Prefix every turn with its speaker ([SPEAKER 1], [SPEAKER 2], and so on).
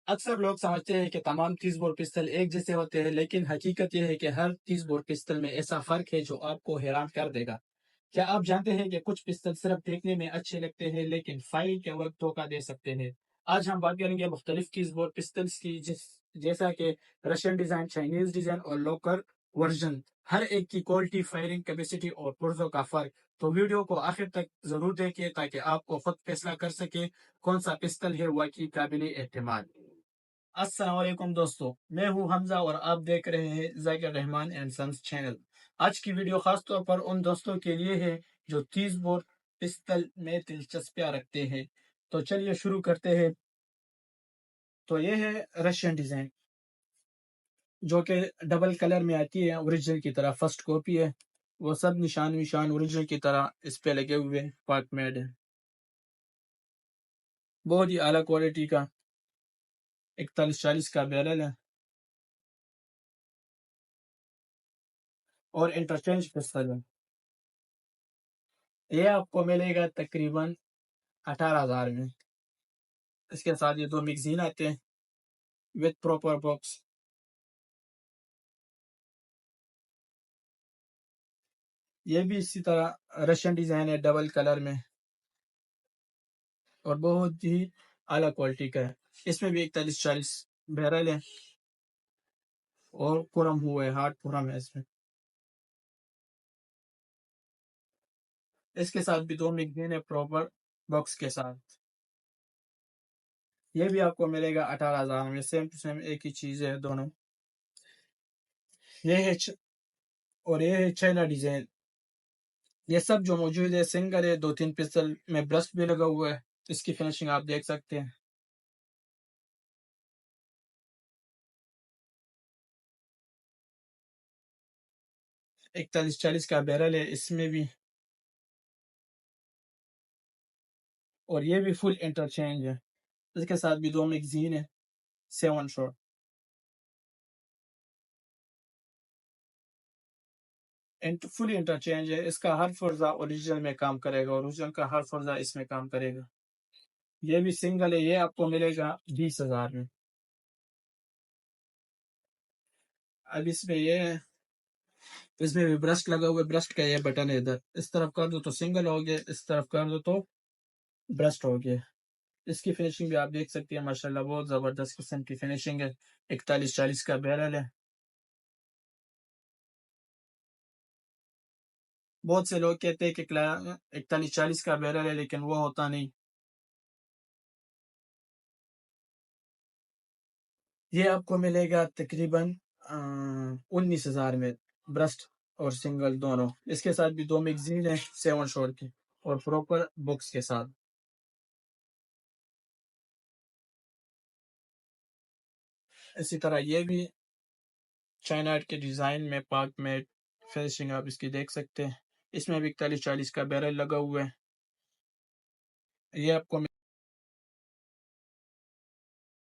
[SPEAKER 1] اکثر لوگ سمجھتے ہیں کہ تمام 30 بور پستل ایک جیسے ہوتے ہیں، لیکن حقیقت یہ ہے کہ ہر 30 بور پستل میں ایسا فرق ہے جو آپ کو حیران کر دے گا۔ کیا آپ جانتے ہیں کہ کچھ پستل صرف دیکھنے میں اچھے لگتے ہیں لیکن فائرنگ کے وقت دھوکہ دے سکتے ہیں؟ آج ہم بات کریں گے مختلف 30 بور پستلس کی، جیسا کہ رشین ڈیزائن، چائنیز ڈیزائن اور لوکل ورژن، ہر ایک کی کوالٹی، فائرنگ کیپیسٹی اور پرزوں کا فرق۔ تو ویڈیو کو آخر تک ضرور دیکھیں تاکہ آپ کو خود فیصلہ کر سکے کون سا پستل ہے واقعی قابل اعتماد۔ السلام علیکم دوستو، میں ہوں حمزہ اور آپ دیکھ رہے ہیں ذاکر رحمان اینڈ سنس چینل۔ آج کی ویڈیو خاص طور پر ان دوستوں کے لیے ہے جو 30 بور پستل میں دلچسپیاں رکھتے ہیں۔ تو چلیے شروع کرتے ہیں۔ تو یہ ہے رشین ڈیزائن، جو کہ ڈبل کلر میں آتی ہے، اوریجنل کی طرح فرسٹ کاپی ہے۔ وہ سب نشان اوریجنل کی طرح اس پہ لگے ہوئے ہیں، پاک میڈ ہے، بہت ہی اعلیٰ کوالٹی کا 4140 کا بیرل ہے اور انٹرچینج پستل ہے۔ یہ آپ کو ملے گا تقریباً 18,000 میں۔ اس کے ساتھ یہ 2 میگزین آتے ہیں وتھ پراپر باکس۔ یہ بھی اسی طرح رشین ڈیزائن ہے، ڈبل کلر میں اور بہت ہی اعلیٰ کوالٹی کا ہے۔ اس میں بھی 4140 بیرل ہے اور پورم ہوا ہے، ہارڈ پورم ہے اس میں۔ اس کے ساتھ بھی 2 میگزین ہے پراپر باکس کے ساتھ۔ یہ بھی آپ کو ملے گا 18,000 میں، سیم ٹو سیم ایک ہی چیز ہے دونوں۔ یہ ہے اور یہ ہے چائنا ڈیزائن۔ یہ سب جو موجود ہے سنگل ہے، 2-3 پستل میں برسٹ بھی لگا ہوا ہے۔ اس کی فنیشنگ آپ دیکھ سکتے ہیں۔ ایک 4140 کا بیرل ہے اس میں بھی، اور یہ بھی فل انٹرچینج ہے۔ اس کے ساتھ بھی 2 میگزین ہے 7 شاٹ۔ فل انٹرچینج ہے۔ اس کا ہر فرزہ اوریجنل میں کام کرے گا، اوریجنل کا ہر فرزہ اس میں کام کرے گا۔ یہ بھی سنگل ہے، یہ آپ کو ملے گا 20,000 میں۔ اب اس میں یہ ہے، اس میں بھی برسٹ لگا ہوا ہے، برسٹ کا یہ بٹن ہے ادھر، اس طرف کر دو تو سنگل ہو گیا، اس طرف کر دو تو برسٹ ہو گیا۔ اس کی فنیشنگ بھی آپ دیکھ سکتے ہیں، ماشاءاللہ بہت زبردست قسم کی فنیشنگ ہے۔ 4140 کا بیرل ہے۔ بہت سے لوگ کہتے ہیں کہ 4140 کا بیرل ہے، لیکن وہ ہوتا نہیں۔ یہ آپ کو ملے گا تقریباً 19,000 میں، برسٹ اور سنگل دونوں۔ اس کے ساتھ بھی 2 میگزین ہیں 7 شاٹ کی اور پراپر باکس کے ساتھ۔ اسی طرح یہ بھی چائنا کے ڈیزائن میں پاک میں فنیشنگ آپ اس کی دیکھ سکتے ہیں۔ اس میں بھی 4140 کا بیرل لگا ہوا ہے۔ یہ آپ کو